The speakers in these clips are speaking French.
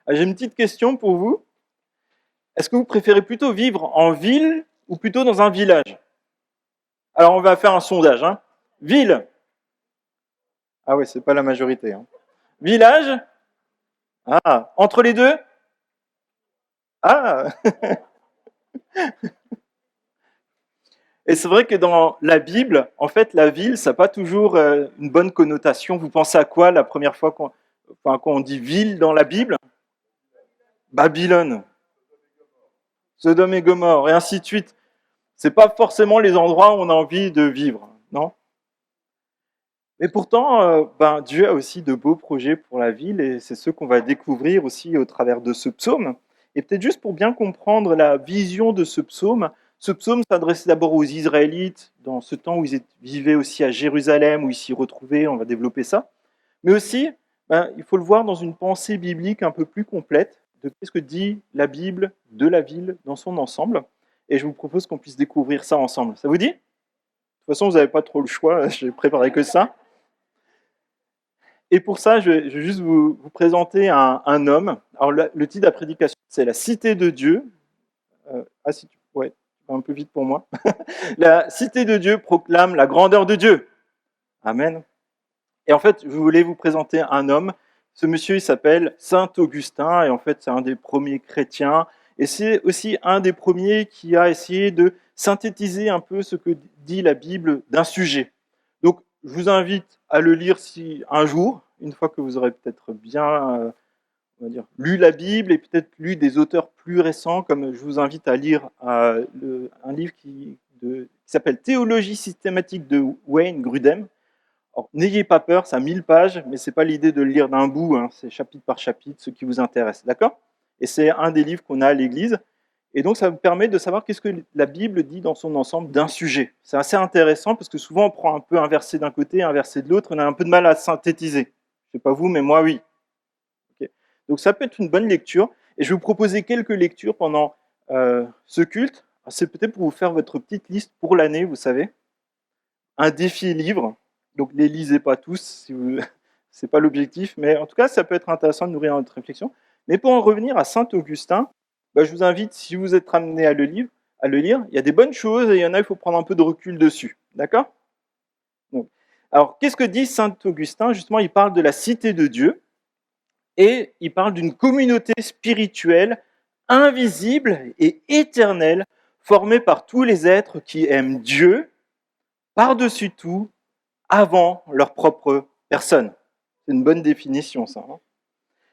J'ai une petite question pour vous. Est-ce que vous préférez plutôt vivre en ville ou plutôt dans un village? Alors, on va faire un sondage. Hein. Ville. Ah ouais, c'est pas la majorité. Hein. Village. Ah, entre les deux? Ah. Et c'est vrai que dans la Bible, en fait, la ville, ça n'a pas toujours une bonne connotation. Vous pensez à quoi la première fois quand on dit ville dans la Bible? Babylone, Sodome et Gomorrhe, et ainsi de suite. C'est pas forcément les endroits où on a envie de vivre, non? Mais pourtant, Dieu a aussi de beaux projets pour la ville, et c'est ceux qu'on va découvrir aussi au travers de ce psaume. Et peut-être juste pour bien comprendre la vision de ce psaume s'adressait d'abord aux Israélites, dans ce temps où ils vivaient aussi à Jérusalem, où ils s'y retrouvaient, on va développer ça. Mais aussi, il faut le voir dans une pensée biblique un peu plus complète, de qu'est-ce que dit la Bible de la ville dans son ensemble. Et je vous propose qu'on puisse découvrir ça ensemble. Ça vous dit? De toute façon, vous n'avez pas trop le choix, je n'ai préparé que ça. Et pour ça, je vais juste vous présenter un homme. Alors, le titre de la prédication, c'est La cité de Dieu. Si tu, ouais, un peu vite pour moi. La cité de Dieu proclame la grandeur de Dieu. Amen. Et en fait, je voulais vous présenter un homme. Ce monsieur, il s'appelle Saint Augustin, et en fait, c'est un des premiers chrétiens. Et c'est aussi un des premiers qui a essayé de synthétiser un peu ce que dit la Bible d'un sujet. Donc, je vous invite à le lire un jour, une fois que vous aurez peut-être bien on va dire, lu la Bible et peut-être lu des auteurs plus récents, comme je vous invite à lire un livre qui s'appelle Théologie systématique de Wayne Grudem. N'ayez pas peur, ça a 1000 pages, mais ce n'est pas l'idée de le lire d'un bout, hein, c'est chapitre par chapitre, ce qui vous intéresse, d'accord? Et c'est un des livres qu'on a à l'Église, et donc ça vous permet de savoir qu'est-ce que la Bible dit dans son ensemble d'un sujet. C'est assez intéressant, parce que souvent on prend un peu un verset d'un côté, un verset de l'autre, on a un peu de mal à synthétiser. Je ne sais pas vous, mais moi oui. Okay. Donc ça peut être une bonne lecture, et je vais vous proposer quelques lectures pendant ce culte. C'est peut-être pour vous faire votre petite liste pour l'année, vous savez. Un défi livre, donc ne les lisez pas tous, si vous... c'est pas l'objectif, mais en tout cas, ça peut être intéressant de nourrir notre réflexion. Mais pour en revenir à Saint Augustin, je vous invite, si vous êtes amené à le lire, il y a des bonnes choses et il y en a, il faut prendre un peu de recul dessus. D'accord? Alors, qu'est-ce que dit Saint Augustin? Justement, il parle de la cité de Dieu et il parle d'une communauté spirituelle invisible et éternelle formée par tous les êtres qui aiment Dieu par-dessus tout avant leur propre personne. C'est une bonne définition, ça. Hein.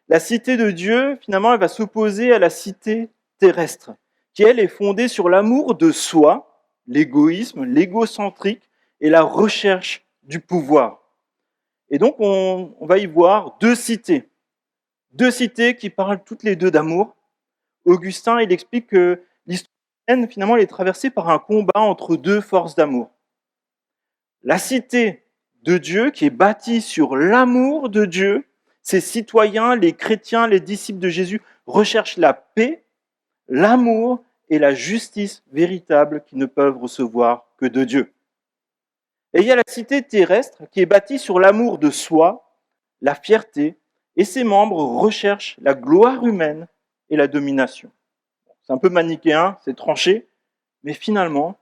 La cité de Dieu, finalement, elle va s'opposer à la cité terrestre, qui, elle, est fondée sur l'amour de soi, l'égoïsme, l'égocentrique et la recherche du pouvoir. Et donc, on va y voir deux cités qui parlent toutes les deux d'amour. Augustin, il explique que l'histoire humaine, finalement, elle est traversée par un combat entre deux forces d'amour. La cité de Dieu qui est bâtie sur l'amour de Dieu, ses citoyens, les chrétiens, les disciples de Jésus recherchent la paix, l'amour et la justice véritable qu'ils ne peuvent recevoir que de Dieu. Et il y a la cité terrestre qui est bâtie sur l'amour de soi, la fierté, et ses membres recherchent la gloire humaine et la domination. C'est un peu manichéen, c'est tranché, mais finalement,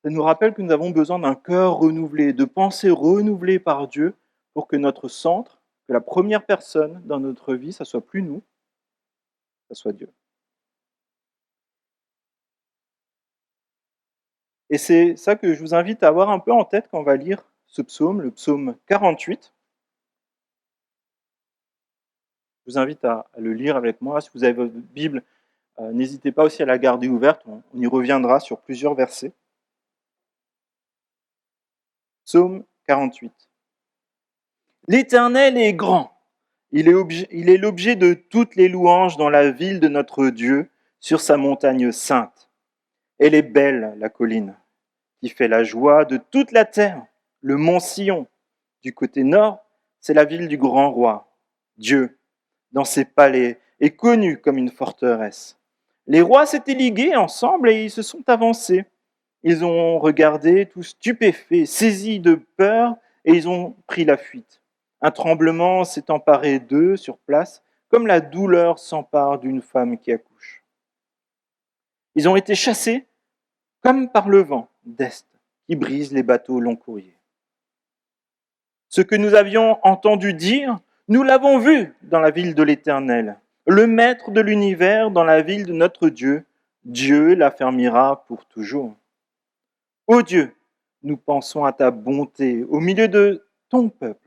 ça nous rappelle que nous avons besoin d'un cœur renouvelé, de pensées renouvelées par Dieu pour que notre centre, que la première personne dans notre vie, ça soit plus nous, ça soit Dieu. Et c'est ça que je vous invite à avoir un peu en tête quand on va lire ce psaume, le psaume 48. Je vous invite à le lire avec moi. Si vous avez votre Bible, n'hésitez pas aussi à la garder ouverte. On y reviendra sur plusieurs versets. Psaume 48. L'Éternel est grand. Il est l'objet de toutes les louanges dans la ville de notre Dieu, sur sa montagne sainte. Elle est belle, la colline, qui fait la joie de toute la terre, le mont Sion. Du côté nord, c'est la ville du grand roi. Dieu, dans ses palais, est connu comme une forteresse. Les rois s'étaient ligués ensemble et ils se sont avancés. Ils ont regardé, tous stupéfaits, saisis de peur, et ils ont pris la fuite. Un tremblement s'est emparé d'eux sur place, comme la douleur s'empare d'une femme qui accouche. Ils ont été chassés comme par le vent d'Est qui brise les bateaux long courrier. Ce que nous avions entendu dire, nous l'avons vu dans la ville de l'Éternel, le Maître de l'univers dans la ville de notre Dieu. Dieu l'affermira pour toujours. Ô Dieu, nous pensons à ta bonté au milieu de ton peuple.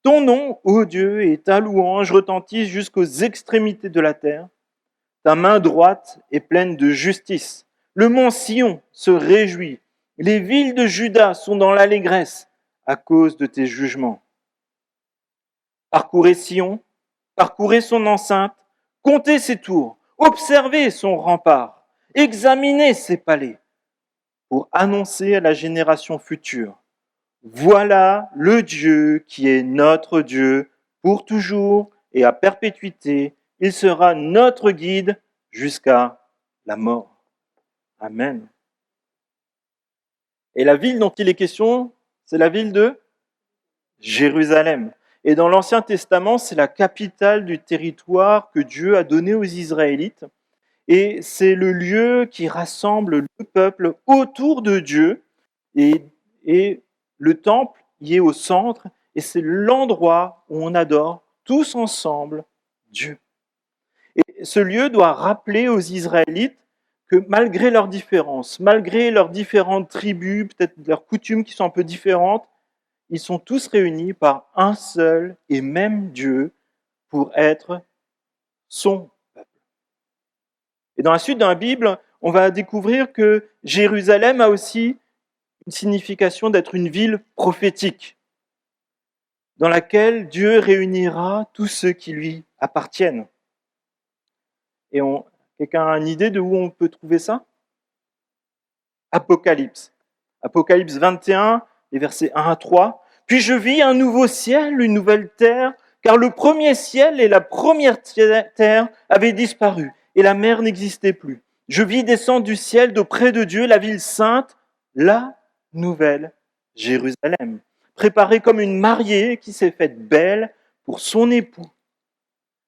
Ton nom, ô Dieu, et ta louange retentissent jusqu'aux extrémités de la terre. Ta main droite est pleine de justice. Le mont Sion se réjouit. Les villes de Juda sont dans l'allégresse à cause de tes jugements. Parcourez Sion, parcourez son enceinte, comptez ses tours, observez son rempart, examinez ses palais, pour annoncer à la génération future: voilà le Dieu qui est notre Dieu pour toujours et à perpétuité. Il sera notre guide jusqu'à la mort. Amen. Et la ville dont il est question, c'est la ville de Jérusalem. Et dans l'Ancien Testament, c'est la capitale du territoire que Dieu a donné aux Israélites. Et c'est le lieu qui rassemble le peuple autour de Dieu. Et le temple y est au centre. Et c'est l'endroit où on adore tous ensemble Dieu. Et ce lieu doit rappeler aux Israélites que malgré leurs différences, malgré leurs différentes tribus, peut-être leurs coutumes qui sont un peu différentes, ils sont tous réunis par un seul et même Dieu pour être son peuple. Et dans la suite de la Bible, on va découvrir que Jérusalem a aussi une signification d'être une ville prophétique, dans laquelle Dieu réunira tous ceux qui lui appartiennent. Et quelqu'un a une idée de où on peut trouver ça? Apocalypse. Apocalypse 21, les versets 1 à 3. Puis je vis un nouveau ciel, une nouvelle terre, car le premier ciel et la première terre avaient disparu, et la mer n'existait plus. Je vis descendre du ciel d'auprès de Dieu la ville sainte, la nouvelle Jérusalem, préparée comme une mariée qui s'est faite belle pour son époux.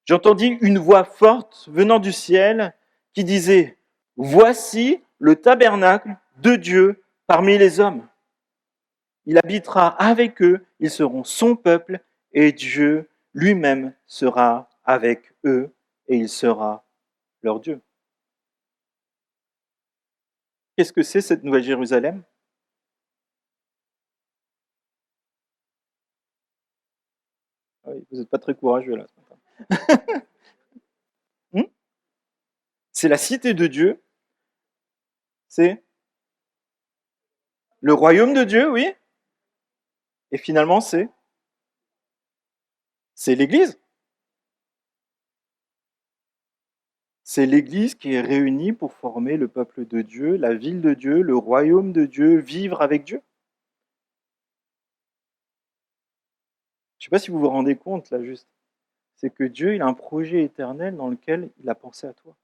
J'entendis une voix forte venant du ciel qui disait: voici le tabernacle de Dieu parmi les hommes. Il habitera avec eux, ils seront son peuple, et Dieu lui-même sera avec eux, et il sera leur Dieu. Qu'est-ce que c'est cette nouvelle Jérusalem? Ah oui, vous n'êtes pas très courageux là ce matin. C'est la cité de Dieu, c'est le royaume de Dieu, oui, et finalement c'est l'Église. C'est l'Église qui est réunie pour former le peuple de Dieu, la ville de Dieu, le royaume de Dieu, vivre avec Dieu. Je ne sais pas si vous vous rendez compte là juste. C'est que Dieu, il a un projet éternel dans lequel il a pensé à toi.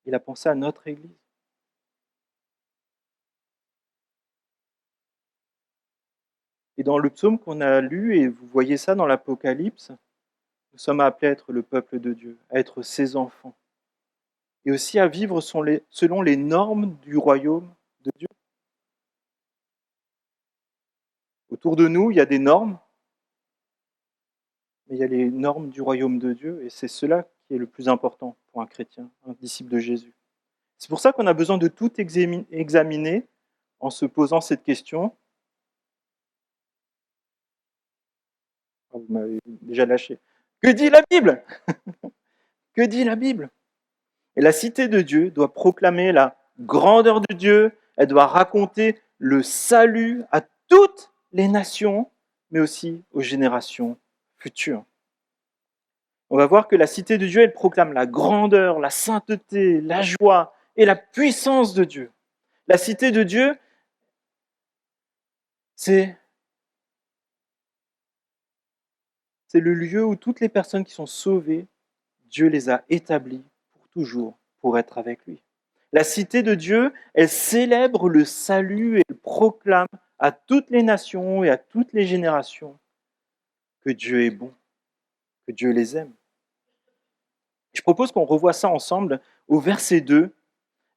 Il a pensé à notre Église. Et dans le psaume qu'on a lu, et vous voyez ça dans l'Apocalypse, nous sommes appelés à être le peuple de Dieu, à être ses enfants, et aussi à vivre selon les normes du royaume de Dieu. Autour de nous, il y a des normes, mais il y a les normes du royaume de Dieu, et c'est cela qui est le plus important pour un chrétien, un disciple de Jésus. C'est pour ça qu'on a besoin de tout examiner en se posant cette question. Ah, vous m'avez déjà lâché. Que dit la Bible? Que dit la Bible? Et la cité de Dieu doit proclamer la grandeur de Dieu, elle doit raconter le salut à toutes les nations, mais aussi aux générations futures. On va voir que la cité de Dieu, elle proclame la grandeur, la sainteté, la joie et la puissance de Dieu. La cité de Dieu, c'est le lieu où toutes les personnes qui sont sauvées, Dieu les a établies pour toujours, pour être avec lui. La cité de Dieu, elle célèbre le salut et elle proclame à toutes les nations et à toutes les générations que Dieu est bon, que Dieu les aime. Je propose qu'on revoie ça ensemble au verset 2.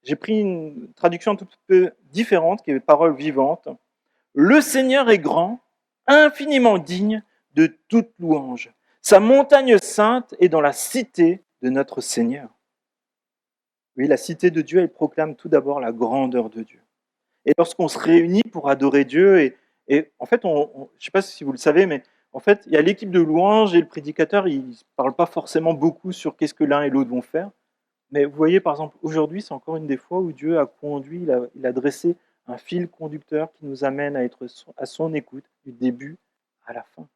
J'ai pris une traduction un tout petit peu différente, qui est parole vivante. Le Seigneur est grand, infiniment digne de toute louange. Sa montagne sainte est dans la cité de notre Seigneur. Oui, la cité de Dieu, elle proclame tout d'abord la grandeur de Dieu. Et lorsqu'on se réunit pour adorer Dieu, et en fait, je ne sais pas si vous le savez, mais en fait, il y a l'équipe de louange et le prédicateur, ils ne parlent pas forcément beaucoup sur qu'est-ce que l'un et l'autre vont faire. Mais vous voyez, par exemple, aujourd'hui, c'est encore une des fois où Dieu a conduit, il a dressé un fil conducteur qui nous amène à être à son écoute du début à la fin.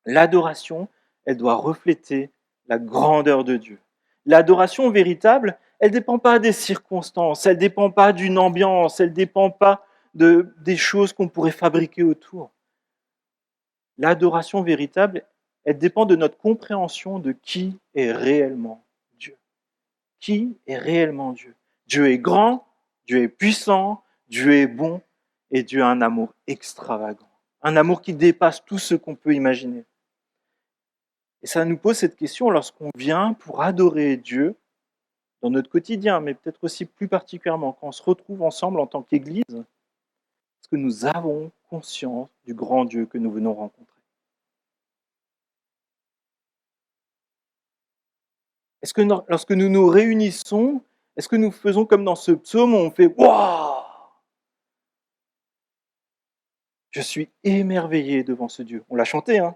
L'adoration, elle doit refléter la grandeur de Dieu. L'adoration véritable, elle ne dépend pas des circonstances, elle ne dépend pas d'une ambiance, elle ne dépend pas des choses qu'on pourrait fabriquer autour. L'adoration véritable, elle dépend de notre compréhension de qui est réellement Dieu. Qui est réellement Dieu? Dieu est grand, Dieu est puissant, Dieu est bon, et Dieu a un amour extravagant. Un amour qui dépasse tout ce qu'on peut imaginer. Et ça nous pose cette question lorsqu'on vient pour adorer Dieu dans notre quotidien, mais peut-être aussi plus particulièrement quand on se retrouve ensemble en tant qu'Église, est-ce que nous avons conscience du grand Dieu que nous venons rencontrer? Est-ce que lorsque nous nous réunissons, est-ce que nous faisons comme dans ce psaume où on fait « Waouh ! Je suis émerveillé devant ce Dieu ». On l'a chanté, hein?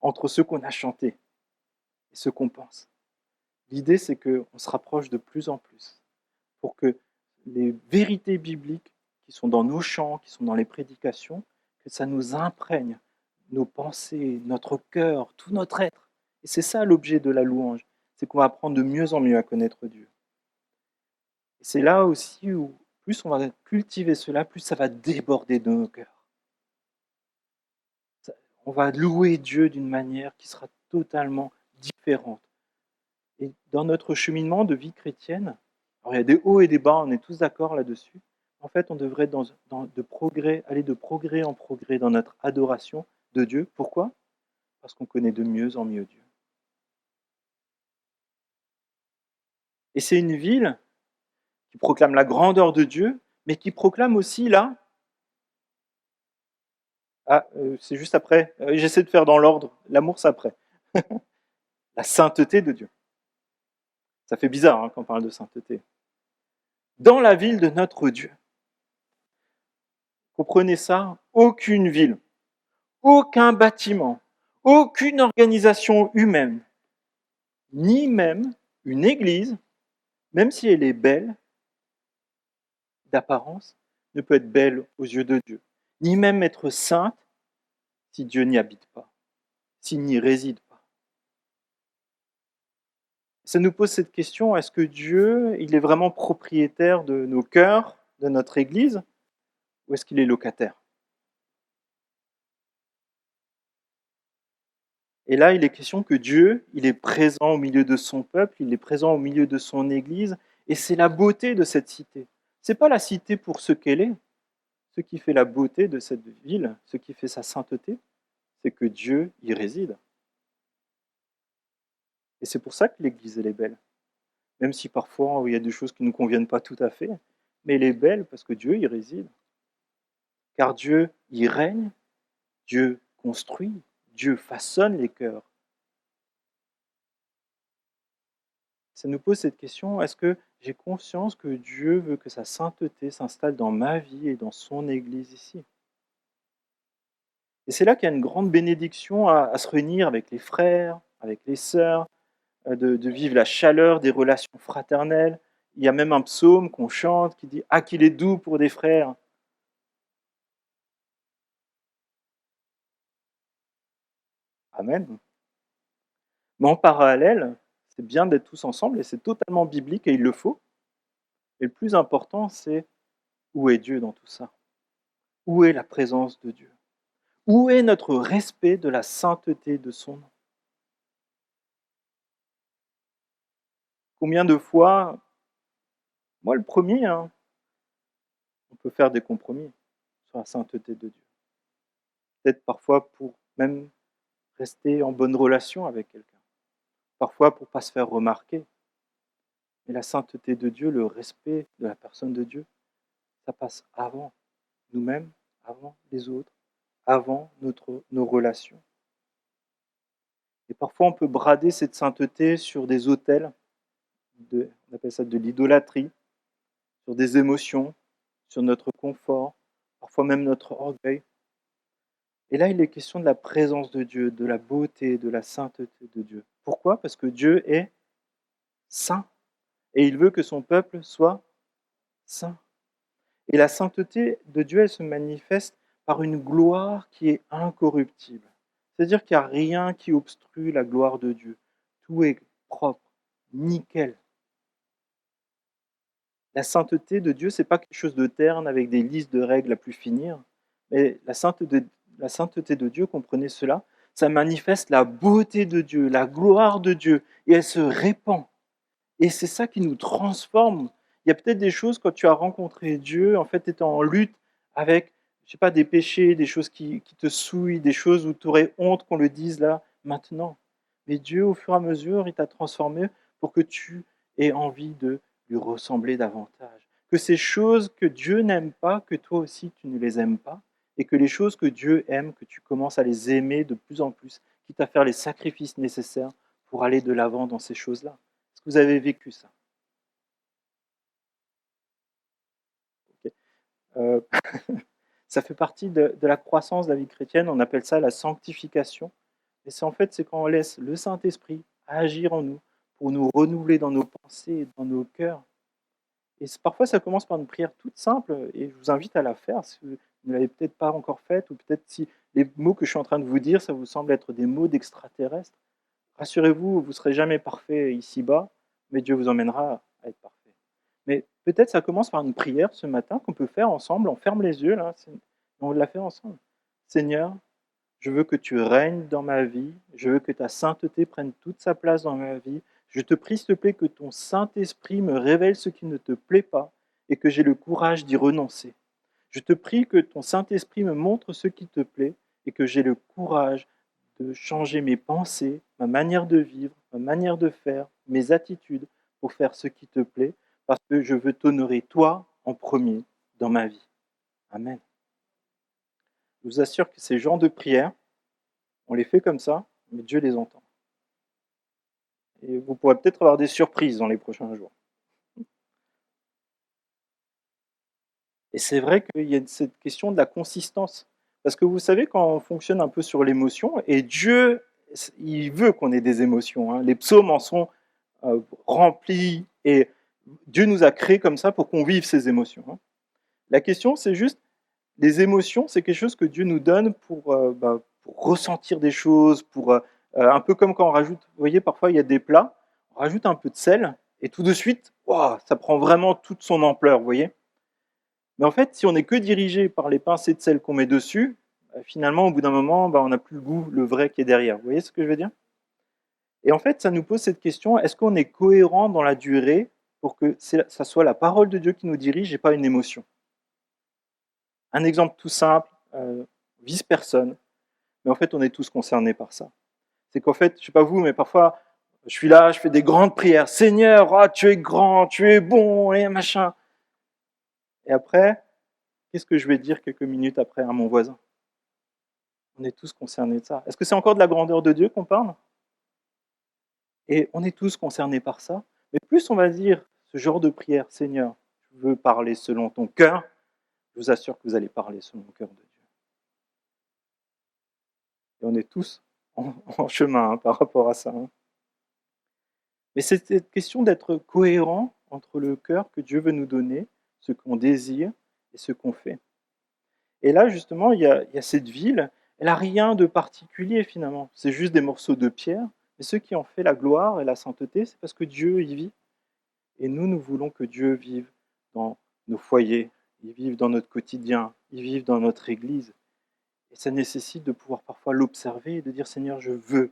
Entre ce qu'on a chanté et ce qu'on pense. L'idée, c'est qu'on se rapproche de plus en plus pour que les vérités bibliques qui sont dans nos chants, qui sont dans les prédications, que ça nous imprègne nos pensées, notre cœur, tout notre être. Et c'est ça l'objet de la louange, c'est qu'on va apprendre de mieux en mieux à connaître Dieu. Et c'est là aussi où plus on va cultiver cela, plus ça va déborder de nos cœurs. On va louer Dieu d'une manière qui sera totalement différente. Et dans notre cheminement de vie chrétienne, alors il y a des hauts et des bas, on est tous d'accord là-dessus. En fait, on devrait aller de progrès en progrès dans notre adoration de Dieu. Pourquoi? Parce qu'on connaît de mieux en mieux Dieu. Et c'est une ville qui proclame la grandeur de Dieu, mais qui proclame aussi là, c'est juste après, j'essaie de faire dans l'ordre, l'amour c'est après, la sainteté de Dieu. Ça fait bizarre hein, quand on parle de sainteté. Dans la ville de notre Dieu. Comprenez ça, aucune ville, aucun bâtiment, aucune organisation humaine, ni même une église, même si elle est belle d'apparence, ne peut être belle aux yeux de Dieu, ni même être sainte si Dieu n'y habite pas, s'il n'y réside pas. Ça nous pose cette question, est-ce que Dieu, il est vraiment propriétaire de nos cœurs, de notre église, ou est-ce qu'il est locataire? Et là, il est question que Dieu, il est présent au milieu de son peuple, il est présent au milieu de son Église, et c'est la beauté de cette cité. Ce n'est pas la cité pour ce qu'elle est. Ce qui fait la beauté de cette ville, ce qui fait sa sainteté, c'est que Dieu y réside. Et c'est pour ça que l'Église, elle est belle. Même si parfois, il y a des choses qui ne nous conviennent pas tout à fait, mais elle est belle parce que Dieu y réside. Car Dieu y règne, Dieu construit, Dieu façonne les cœurs. Ça nous pose cette question, est-ce que j'ai conscience que Dieu veut que sa sainteté s'installe dans ma vie et dans son Église ici? Et c'est là qu'il y a une grande bénédiction à se réunir avec les frères, avec les sœurs, de vivre la chaleur des relations fraternelles. Il y a même un psaume qu'on chante qui dit « Ah, qu'il est doux pour des frères !» Amen. Mais en parallèle, c'est bien d'être tous ensemble et c'est totalement biblique et il le faut. Et le plus important, c'est où est Dieu dans tout ça? Où est la présence de Dieu? Où est notre respect de la sainteté de son nom? Combien de fois, moi le premier, hein, on peut faire des compromis sur la sainteté de Dieu. Peut-être parfois pour même rester en bonne relation avec quelqu'un. Parfois pour ne pas se faire remarquer. Mais la sainteté de Dieu, le respect de la personne de Dieu, ça passe avant nous-mêmes, avant les autres, avant nos relations. Et parfois on peut brader cette sainteté sur des autels, on appelle ça de l'idolâtrie, sur des émotions, sur notre confort, parfois même notre orgueil. Et là, il est question de la présence de Dieu, de la beauté, de la sainteté de Dieu. Pourquoi? Parce que Dieu est saint et il veut que son peuple soit saint. Et la sainteté de Dieu, elle se manifeste par une gloire qui est incorruptible. C'est-à-dire qu'il n'y a rien qui obstrue la gloire de Dieu. Tout est propre, nickel. La sainteté de Dieu, ce n'est pas quelque chose de terne avec des listes de règles à plus finir. Mais la sainteté de Dieu, comprenez cela, ça manifeste la beauté de Dieu, la gloire de Dieu, et elle se répand. Et c'est ça qui nous transforme. Il y a peut-être des choses, quand tu as rencontré Dieu, en fait, tu étais en lutte avec, je sais pas, des péchés, des choses qui te souillent, des choses où tu aurais honte qu'on le dise là, maintenant. Mais Dieu, au fur et à mesure, il t'a transformé pour que tu aies envie de lui ressembler davantage. Que ces choses que Dieu n'aime pas, que toi aussi tu ne les aimes pas, et que les choses que Dieu aime, que tu commences à les aimer de plus en plus, quitte à faire les sacrifices nécessaires pour aller de l'avant dans ces choses-là. Est-ce que vous avez vécu ça? Ok. Euh, Ça fait partie de la croissance de la vie chrétienne, on appelle ça la sanctification. Et c'est en fait, c'est quand on laisse le Saint-Esprit agir en nous pour nous renouveler dans nos pensées et dans nos cœurs. Et parfois, ça commence par une prière toute simple, et je vous invite à la faire si vous ne l'avez peut-être pas encore faite, ou peut-être si les mots que je suis en train de vous dire, ça vous semble être des mots d'extraterrestres. Rassurez-vous, vous ne serez jamais parfait ici-bas, mais Dieu vous emmènera à être parfait. Mais peut-être ça commence par une prière ce matin qu'on peut faire ensemble. On ferme les yeux, là, on la fait ensemble. Seigneur, je veux que tu règnes dans ma vie. Je veux que ta sainteté prenne toute sa place dans ma vie. Je te prie, s'il te plaît, que ton Saint-Esprit me révèle ce qui ne te plaît pas et que j'ai le courage d'y renoncer. Je te prie que ton Saint-Esprit me montre ce qui te plaît et que j'ai le courage de changer mes pensées, ma manière de vivre, ma manière de faire, mes attitudes pour faire ce qui te plaît, parce que je veux t'honorer toi en premier dans ma vie. Amen. Je vous assure que ces genres de prières, on les fait comme ça, mais Dieu les entend. Et vous pourrez peut-être avoir des surprises dans les prochains jours. Et c'est vrai qu'il y a cette question de la consistance. Parce que vous savez, quand on fonctionne un peu sur l'émotion, et Dieu, il veut qu'on ait des émotions. Hein. Les psaumes en sont remplis, et Dieu nous a créés comme ça pour qu'on vive ces émotions. Hein. La question, c'est juste, les émotions, c'est quelque chose que Dieu nous donne pour ressentir des choses, un peu comme quand on rajoute, vous voyez, parfois il y a des plats, on rajoute un peu de sel, et tout de suite, wow, ça prend vraiment toute son ampleur, vous voyez. Mais en fait, si on n'est que dirigé par les pincées de sel qu'on met dessus, finalement, au bout d'un moment, on n'a plus le goût, le vrai qui est derrière. Vous voyez ce que je veux dire? Et en fait, ça nous pose cette question, est-ce qu'on est cohérent dans la durée pour que ça soit la parole de Dieu qui nous dirige et pas une émotion? Un exemple tout simple, vise personne, mais en fait, on est tous concernés par ça. C'est qu'en fait, je ne sais pas vous, mais parfois, je suis là, je fais des grandes prières. Seigneur, tu es grand, tu es bon, et machin. Et après, qu'est-ce que je vais dire quelques minutes après à mon voisin? On est tous concernés de ça. Est-ce que c'est encore de la grandeur de Dieu qu'on parle? Et on est tous concernés par ça. Mais plus on va dire ce genre de prière, Seigneur, je veux parler selon ton cœur, je vous assure que vous allez parler selon le cœur de Dieu. Et on est tous en chemin par rapport à ça. Hein. Mais c'est cette question d'être cohérent entre le cœur que Dieu veut nous donner, ce qu'on désire et ce qu'on fait. Et là, justement, il y a cette ville, elle n'a rien de particulier finalement. C'est juste des morceaux de pierre. Mais ce qui en fait la gloire et la sainteté, c'est parce que Dieu y vit. Et nous voulons que Dieu vive dans nos foyers, il vive dans notre quotidien, il vive dans notre église. Et ça nécessite de pouvoir parfois l'observer et de dire, Seigneur, je veux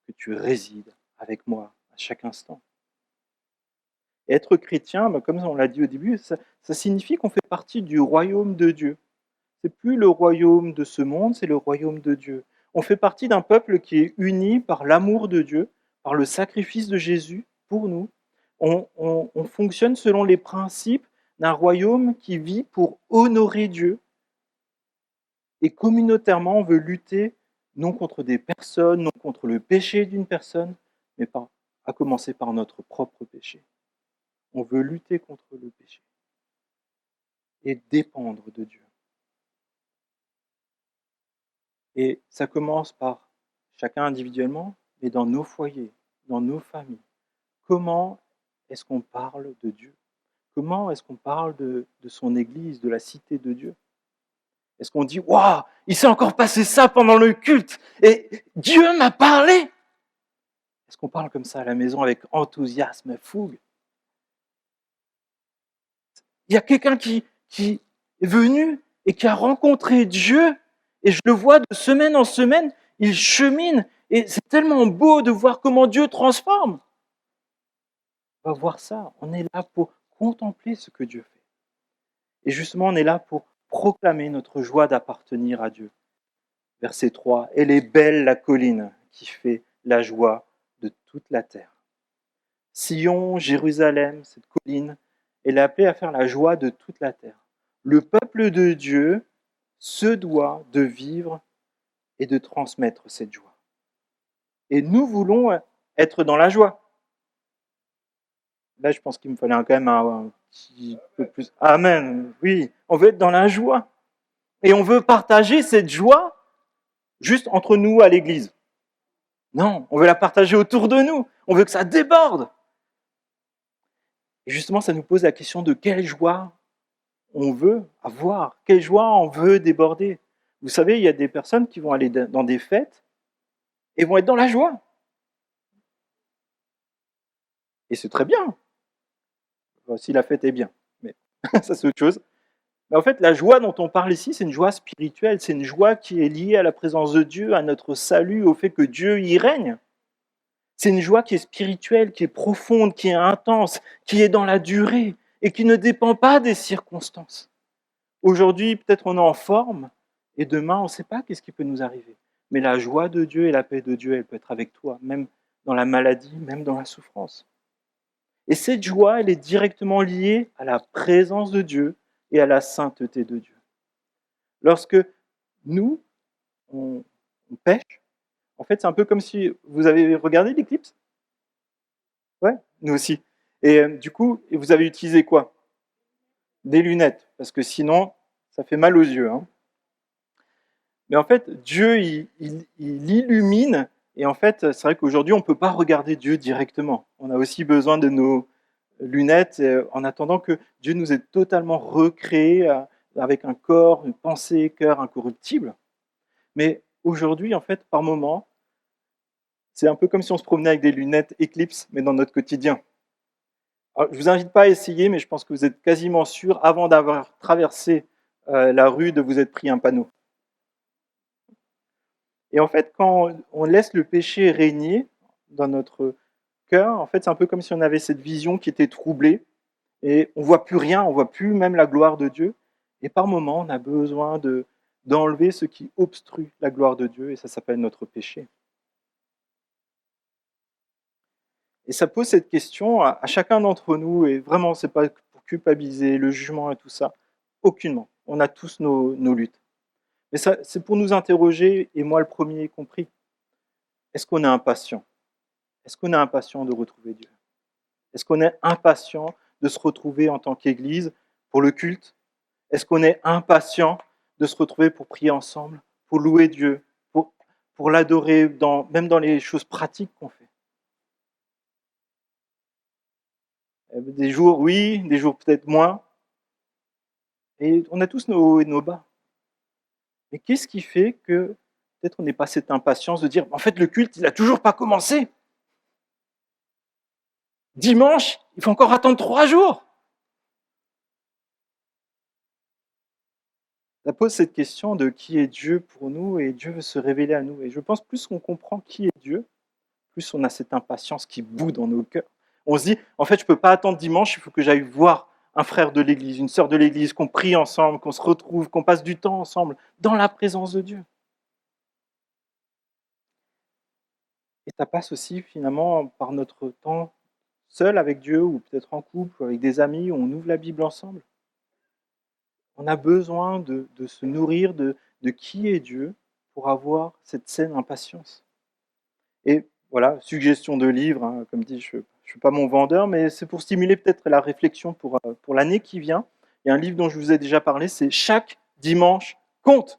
que tu résides avec moi à chaque instant. Et être chrétien, comme on l'a dit au début, ça signifie qu'on fait partie du royaume de Dieu. C'est plus le royaume de ce monde, c'est le royaume de Dieu. On fait partie d'un peuple qui est uni par l'amour de Dieu, par le sacrifice de Jésus pour nous. On fonctionne selon les principes d'un royaume qui vit pour honorer Dieu. Et communautairement, on veut lutter non contre des personnes, non contre le péché d'une personne, mais à commencer par notre propre péché. On veut lutter contre le péché et dépendre de Dieu. Et ça commence par chacun individuellement, mais dans nos foyers, dans nos familles. Comment est-ce qu'on parle de Dieu? Comment est-ce qu'on parle de son Église, de la cité de Dieu? Est-ce qu'on dit « Waouh, il s'est encore passé ça pendant le culte et Dieu m'a parlé !» Est-ce qu'on parle comme ça à la maison avec enthousiasme, fougue? Il y a quelqu'un qui est venu et qui a rencontré Dieu, et je le vois de semaine en semaine, il chemine, et c'est tellement beau de voir comment Dieu transforme. On va voir ça, on est là pour contempler ce que Dieu fait. Et justement, on est là pour proclamer notre joie d'appartenir à Dieu. Verset 3, « Elle est belle la colline qui fait la joie de toute la terre. » Sion, Jérusalem, cette colline, elle est appelée à faire la joie de toute la terre. Le peuple de Dieu se doit de vivre et de transmettre cette joie. Et nous voulons être dans la joie. Là, je pense qu'il me fallait quand même un petit peu plus. Amen, oui, on veut être dans la joie. Et on veut partager cette joie juste entre nous à l'église. Non, on veut la partager autour de nous. On veut que ça déborde. Et justement, ça nous pose la question de quelle joie on veut avoir, quelle joie on veut déborder. Vous savez, il y a des personnes qui vont aller dans des fêtes et vont être dans la joie. Et c'est très bien, si la fête est bien. Mais ça, c'est autre chose. Mais en fait, la joie dont on parle ici, c'est une joie spirituelle, c'est une joie qui est liée à la présence de Dieu, à notre salut, au fait que Dieu y règne. C'est une joie qui est spirituelle, qui est profonde, qui est intense, qui est dans la durée et qui ne dépend pas des circonstances. Aujourd'hui, peut-être on est en forme et demain, on ne sait pas qu'est-ce qui peut nous arriver. Mais la joie de Dieu et la paix de Dieu, elle peut être avec toi, même dans la maladie, même dans la souffrance. Et cette joie, elle est directement liée à la présence de Dieu et à la sainteté de Dieu. Lorsque nous, on pêche, en fait, c'est un peu comme si vous avez regardé l'éclipse. Ouais, nous aussi. Et du coup, vous avez utilisé quoi? Des lunettes, parce que sinon, ça fait mal aux yeux. Hein. Mais en fait, Dieu, il illumine. Et en fait, c'est vrai qu'aujourd'hui, on ne peut pas regarder Dieu directement. On a aussi besoin de nos lunettes en attendant que Dieu nous ait totalement recréés avec un corps, une pensée, cœur incorruptible. Mais aujourd'hui, en fait, par moment, c'est un peu comme si on se promenait avec des lunettes Eclipse, mais dans notre quotidien. Alors, je ne vous invite pas à essayer, mais je pense que vous êtes quasiment sûr, avant d'avoir traversé la rue, de vous être pris un panneau. Et en fait, quand on laisse le péché régner dans notre cœur, en fait, c'est un peu comme si on avait cette vision qui était troublée, et on ne voit plus rien, on ne voit plus même la gloire de Dieu. Et par moments, on a besoin d'enlever ce qui obstrue la gloire de Dieu, et ça s'appelle notre péché. Et ça pose cette question à chacun d'entre nous, et vraiment, ce n'est pas pour culpabiliser, le jugement et tout ça, aucunement. On a tous nos luttes. Mais c'est pour nous interroger, et moi le premier compris, est-ce qu'on est impatient? Est-ce qu'on est impatient de retrouver Dieu? Est-ce qu'on est impatient de se retrouver en tant qu'Église pour le culte? Est-ce qu'on est impatient de se retrouver pour prier ensemble, pour louer Dieu, pour l'adorer, même dans les choses pratiques qu'on fait? Des jours oui, des jours peut-être moins. Et on a tous nos hauts et nos bas. Mais qu'est-ce qui fait que peut-être on n'est pas cette impatience de dire « en fait le culte, il n'a toujours pas commencé. Dimanche, il faut encore attendre 3 jours. » Ça pose cette question de qui est Dieu pour nous, et Dieu veut se révéler à nous. Et je pense plus on comprend qui est Dieu, plus on a cette impatience qui bout dans nos cœurs. On se dit, en fait, je ne peux pas attendre dimanche, il faut que j'aille voir un frère de l'église, une sœur de l'église, qu'on prie ensemble, qu'on se retrouve, qu'on passe du temps ensemble, dans la présence de Dieu. Et ça passe aussi finalement par notre temps seul avec Dieu ou peut-être en couple ou avec des amis où on ouvre la Bible ensemble. On a besoin de se nourrir de qui est Dieu pour avoir cette saine impatience. Et voilà, suggestion de livre, hein, comme dit, je ne suis pas mon vendeur, mais c'est pour stimuler peut-être la réflexion pour l'année qui vient. Il y a un livre dont je vous ai déjà parlé, c'est Chaque dimanche compte.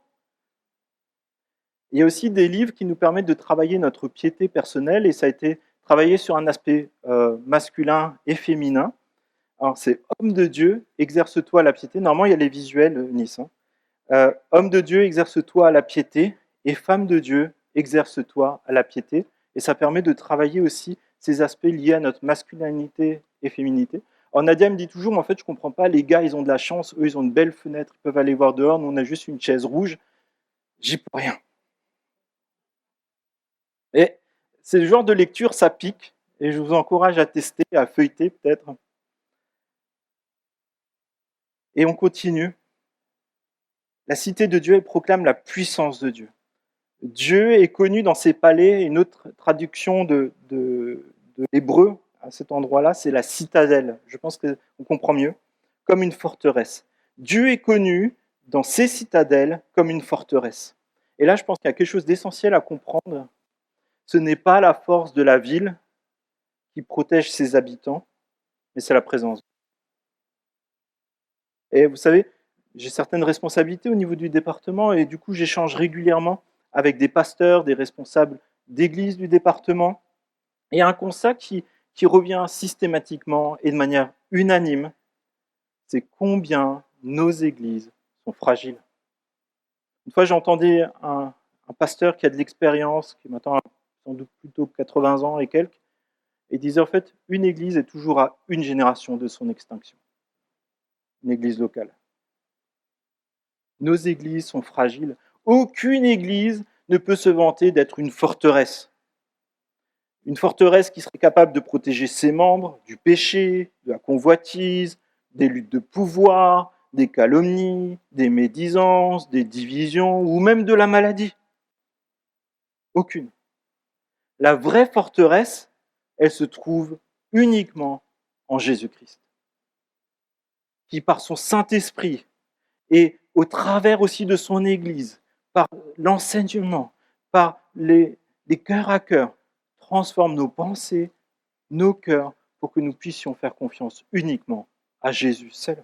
Il y a aussi des livres qui nous permettent de travailler notre piété personnelle, et ça a été travaillé sur un aspect masculin et féminin. Alors, c'est Homme de Dieu, exerce-toi la piété. Normalement, il y a les visuels, Nice. Hein. Homme de Dieu, exerce-toi à la piété, et femme de Dieu, exerce-toi à la piété. Et ça permet de travailler aussi ces aspects liés à notre masculinité et féminité. Alors Nadia me dit toujours, mais en fait, je ne comprends pas, les gars, ils ont de la chance, eux, ils ont une belle fenêtre, ils peuvent aller voir dehors, nous, on a juste une chaise rouge. J'y peux rien. Et c'est le genre de lecture, ça pique, et je vous encourage à tester, à feuilleter peut-être. Et on continue. La cité de Dieu, elle proclame la puissance de Dieu. Dieu est connu dans ses palais. Une autre traduction de l'hébreu à cet endroit-là, c'est la citadelle. Je pense qu'on comprend mieux. Comme une forteresse. Dieu est connu dans ses citadelles comme une forteresse. Et là, je pense qu'il y a quelque chose d'essentiel à comprendre. Ce n'est pas la force de la ville qui protège ses habitants, mais c'est la présence. Et vous savez, j'ai certaines responsabilités au niveau du département et du coup, j'échange régulièrement avec des pasteurs, des responsables d'église du département. Et il y a un constat qui revient systématiquement et de manière unanime, c'est combien nos églises sont fragiles. Une fois, j'entendais un pasteur qui a de l'expérience, qui maintenant a sans doute plutôt 80 ans et quelques, et disait en fait, une église est toujours à une génération de son extinction. Une église locale. Nos églises sont fragiles. Aucune église ne peut se vanter d'être une forteresse. Une forteresse qui serait capable de protéger ses membres du péché, de la convoitise, des luttes de pouvoir, des calomnies, des médisances, des divisions ou même de la maladie. Aucune. La vraie forteresse, elle se trouve uniquement en Jésus-Christ, qui par son Saint-Esprit et au travers aussi de son Église, par l'enseignement, par les cœurs à cœur, transforme nos pensées, nos cœurs, pour que nous puissions faire confiance uniquement à Jésus seul.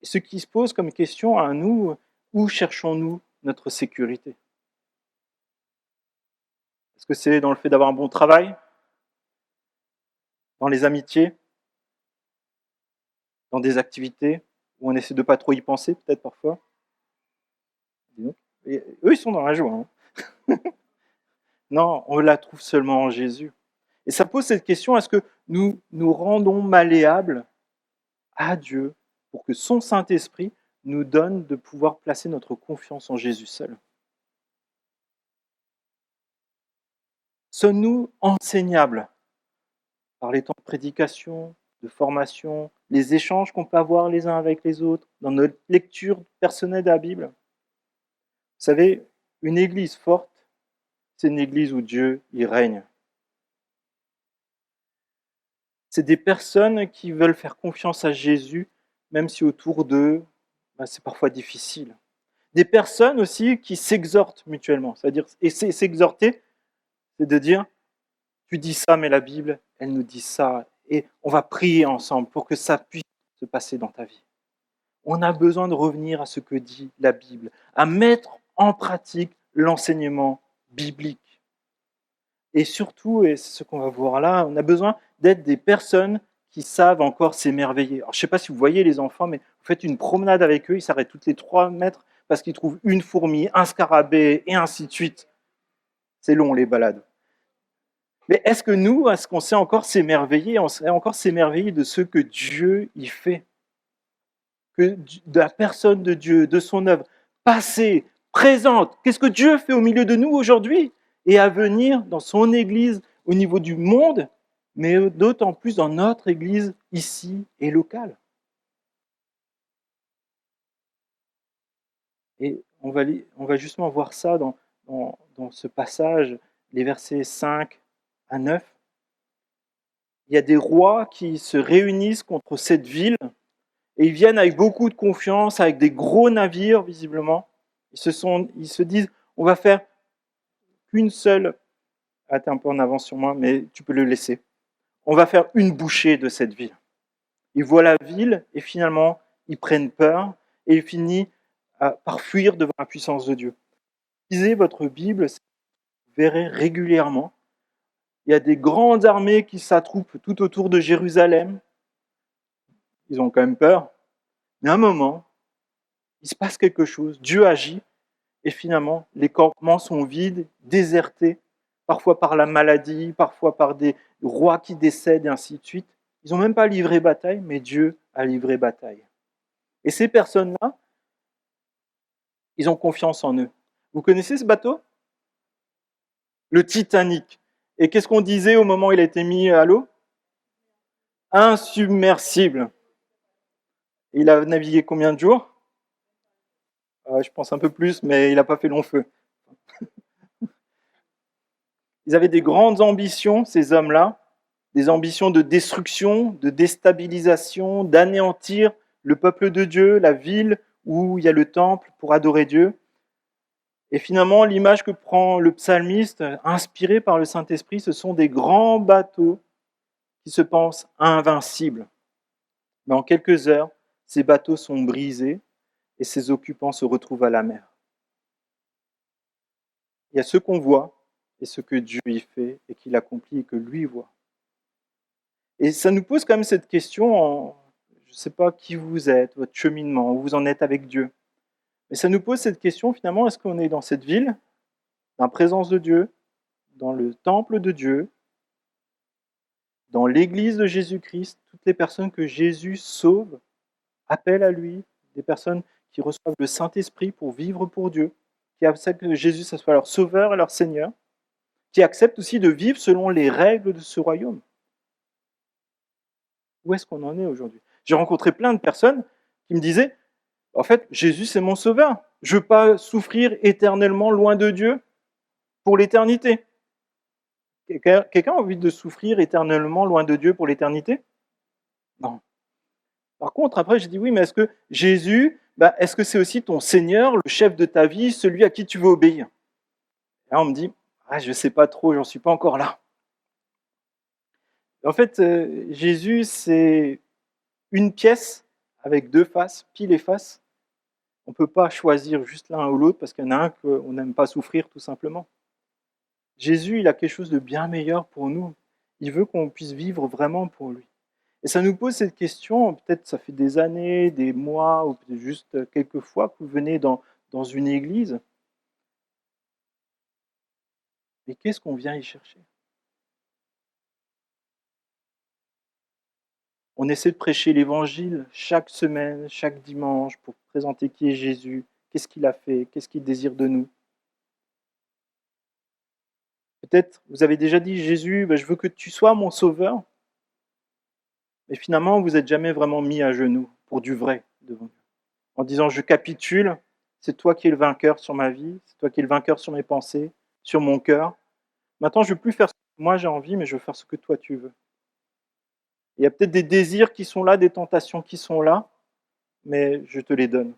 Et ce qui se pose comme question à nous, où cherchons-nous notre sécurité? Est-ce que c'est dans le fait d'avoir un bon travail, dans les amitiés, dans des activités où on essaie de ne pas trop y penser, peut-être parfois? Et eux, ils sont dans la joie. Hein. Non, on la trouve seulement en Jésus. Et ça pose cette question, est-ce que nous nous rendons malléables à Dieu pour que son Saint-Esprit nous donne de pouvoir placer notre confiance en Jésus seul? Sommes-nous enseignables par les temps de prédication, de formation, les échanges qu'on peut avoir les uns avec les autres, dans notre lecture personnelle de la Bible? Vous savez, une église forte, c'est une église où Dieu y règne. C'est des personnes qui veulent faire confiance à Jésus, même si autour d'eux, c'est parfois difficile. Des personnes aussi qui s'exhortent mutuellement. C'est-à-dire, et s'exhorter, c'est de dire, tu dis ça, mais la Bible, elle nous dit ça. Et on va prier ensemble pour que ça puisse se passer dans ta vie. On a besoin de revenir à ce que dit la Bible, à mettre en pratique l'enseignement biblique. Et surtout, et c'est ce qu'on va voir là, on a besoin d'être des personnes qui savent encore s'émerveiller. Alors, je ne sais pas si vous voyez les enfants, mais vous faites une promenade avec eux, ils s'arrêtent toutes les 3 mètres parce qu'ils trouvent une fourmi, un scarabée, et ainsi de suite. C'est long, les balades. Mais est-ce qu'on sait encore s'émerveiller? On sait encore s'émerveiller de ce que Dieu y fait, de la personne de Dieu, de son œuvre, passée, présente. Qu'est-ce que Dieu fait au milieu de nous aujourd'hui et à venir dans son Église au niveau du monde, mais d'autant plus dans notre Église ici et locale. Et on va justement voir ça dans ce passage, les versets 5 à 9, il y a des rois qui se réunissent contre cette ville et ils viennent avec beaucoup de confiance, avec des gros navires visiblement. Ils se disent, on va faire qu'une seule... Ah, t'es un peu en avance sur moi, mais tu peux le laisser. On va faire une bouchée de cette ville. Ils voient la ville et finalement, ils prennent peur et ils finissent par fuir devant la puissance de Dieu. Lisez votre Bible, vous verrez régulièrement, il y a des grandes armées qui s'attroupent tout autour de Jérusalem. Ils ont quand même peur. Mais à un moment, il se passe quelque chose, Dieu agit et finalement, les campements sont vides, désertés, parfois par la maladie, parfois par des rois qui décèdent et ainsi de suite. Ils n'ont même pas livré bataille, mais Dieu a livré bataille. Et ces personnes-là, ils ont confiance en eux. Vous connaissez ce bateau? Le Titanic. Et qu'est-ce qu'on disait au moment où il a été mis à l'eau? Insubmersible. Et il a navigué combien de jours? Je pense un peu plus, mais il n'a pas fait long feu. Ils avaient des grandes ambitions, ces hommes-là, des ambitions de destruction, de déstabilisation, d'anéantir le peuple de Dieu, la ville où il y a le temple pour adorer Dieu. Et finalement, l'image que prend le psalmiste, inspiré par le Saint-Esprit, ce sont des grands bateaux qui se pensent invincibles. Mais en quelques heures, ces bateaux sont brisés et ses occupants se retrouvent à la mer. Il y a ce qu'on voit et ce que Dieu y fait et qu'il accomplit et que lui voit. Et ça nous pose quand même cette question, je ne sais pas qui vous êtes, votre cheminement, où vous en êtes avec Dieu. Mais ça nous pose cette question finalement, est-ce qu'on est dans cette ville, dans la présence de Dieu, dans le temple de Dieu, dans l'église de Jésus-Christ, toutes les personnes que Jésus sauve, appelle à lui, des personnes qui reçoivent le Saint-Esprit pour vivre pour Dieu, qui acceptent que Jésus ça soit leur sauveur et leur Seigneur, qui acceptent aussi de vivre selon les règles de ce royaume. Où est-ce qu'on en est aujourd'hui? J'ai rencontré plein de personnes qui me disaient, en fait, Jésus c'est mon sauveur. Je ne veux pas souffrir éternellement loin de Dieu pour l'éternité. Quelqu'un a envie de souffrir éternellement loin de Dieu pour l'éternité? Non. Par contre, après, j'ai dit oui, mais est-ce que Jésus, est-ce que c'est aussi ton Seigneur, le chef de ta vie, celui à qui tu veux obéir? Et là, on me dit, je ne sais pas trop, j'en suis pas encore là. En fait, Jésus, c'est une pièce avec deux faces, pile et face. On ne peut pas choisir juste l'un ou l'autre parce qu'il y en a un qu'on n'aime pas souffrir tout simplement. Jésus, il a quelque chose de bien meilleur pour nous. Il veut qu'on puisse vivre vraiment pour lui. Et ça nous pose cette question, peut-être ça fait des années, des mois, ou peut-être juste quelques fois que vous venez dans une église. Mais qu'est-ce qu'on vient y chercher? On essaie de prêcher l'évangile chaque semaine, chaque dimanche, pour présenter qui est Jésus, qu'est-ce qu'il a fait, qu'est-ce qu'il désire de nous. Peut-être vous avez déjà dit, Jésus, je veux que tu sois mon sauveur. Mais finalement, vous n'êtes jamais vraiment mis à genoux pour du vrai devant Dieu. En disant, je capitule, c'est toi qui es le vainqueur sur ma vie, c'est toi qui es le vainqueur sur mes pensées, sur mon cœur. Maintenant, je ne veux plus faire ce que moi j'ai envie, mais je veux faire ce que toi tu veux. Il y a peut-être des désirs qui sont là, des tentations qui sont là, mais je te les donne.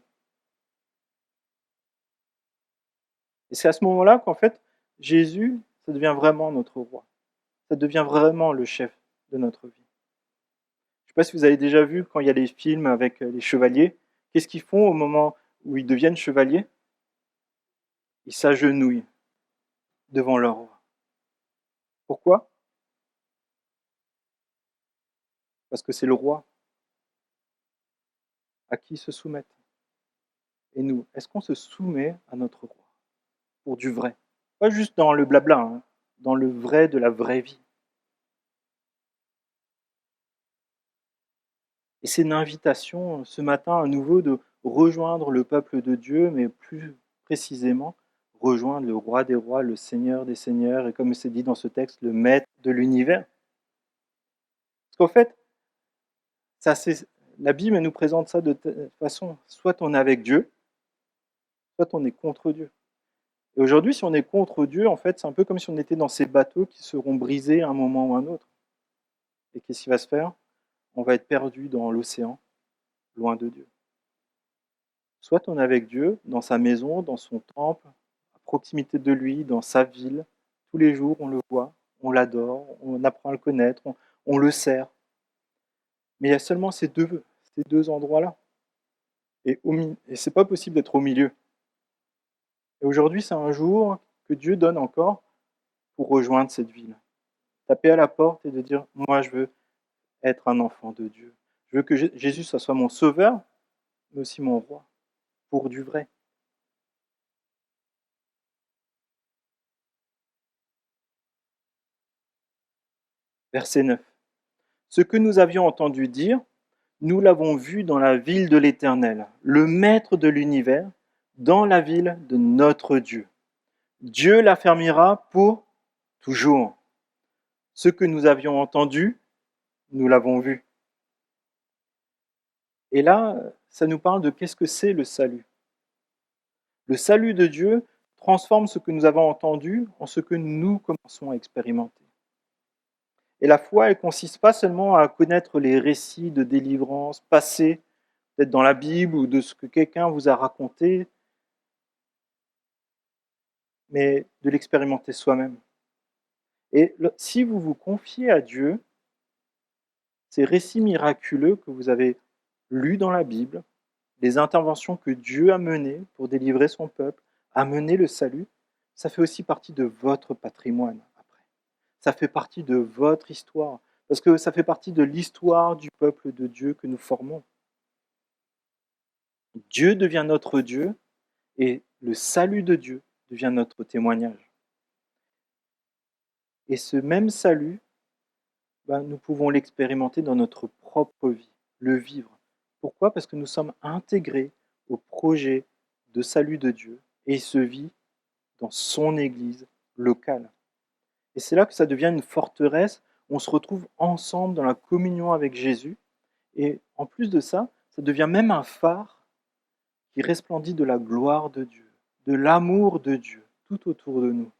Et c'est à ce moment-là qu'en fait, Jésus, ça devient vraiment notre roi. Ça devient vraiment le chef de notre vie. Je ne sais pas si vous avez déjà vu quand il y a les films avec les chevaliers, qu'est-ce qu'ils font au moment où ils deviennent chevaliers? Ils s'agenouillent devant leur roi. Pourquoi? Parce que c'est le roi à qui ils se soumettent. Et nous, est-ce qu'on se soumet à notre roi pour du vrai? Pas juste dans le blabla, hein, dans le vrai de la vraie vie. Et c'est une invitation ce matin à nouveau de rejoindre le peuple de Dieu, mais plus précisément, rejoindre le roi des rois, le Seigneur des seigneurs, et comme c'est dit dans ce texte, le maître de l'univers. Parce qu'en fait, la Bible nous présente ça de façon, soit on est avec Dieu, soit on est contre Dieu. Et aujourd'hui, si on est contre Dieu, en fait, c'est un peu comme si on était dans ces bateaux qui seront brisés à un moment ou à un autre. Et qu'est-ce qui va se faire? On va être perdu dans l'océan, loin de Dieu. Soit on est avec Dieu, dans sa maison, dans son temple, à proximité de lui, dans sa ville. Tous les jours, on le voit, on l'adore, on apprend à le connaître, on le sert. Mais il y a seulement ces deux endroits-là. Et c'est pas possible d'être au milieu. Et aujourd'hui, c'est un jour que Dieu donne encore pour rejoindre cette ville. Taper à la porte et de dire, moi je veux être un enfant de Dieu. Je veux que Jésus soit mon sauveur, mais aussi mon roi, pour du vrai. Verset 9. Ce que nous avions entendu dire, nous l'avons vu dans la ville de l'Éternel, le Maître de l'univers, dans la ville de notre Dieu. Dieu l'affermira pour toujours. Ce que nous avions entendu, nous l'avons vu. Et là, ça nous parle de qu'est-ce que c'est le salut. Le salut de Dieu transforme ce que nous avons entendu en ce que nous commençons à expérimenter. Et la foi, elle ne consiste pas seulement à connaître les récits de délivrance passés, peut-être dans la Bible ou de ce que quelqu'un vous a raconté, mais de l'expérimenter soi-même. Et si vous vous confiez à Dieu, ces récits miraculeux que vous avez lus dans la Bible, les interventions que Dieu a menées pour délivrer son peuple, a mené le salut, ça fait aussi partie de votre patrimoine après. Ça fait partie de votre histoire, parce que ça fait partie de l'histoire du peuple de Dieu que nous formons. Dieu devient notre Dieu et le salut de Dieu devient notre témoignage. Et ce même salut, nous pouvons l'expérimenter dans notre propre vie, le vivre. Pourquoi? Parce que nous sommes intégrés au projet de salut de Dieu et il se vit dans son église locale. Et c'est là que ça devient une forteresse, on se retrouve ensemble dans la communion avec Jésus et en plus de ça, ça devient même un phare qui resplendit de la gloire de Dieu, de l'amour de Dieu tout autour de nous.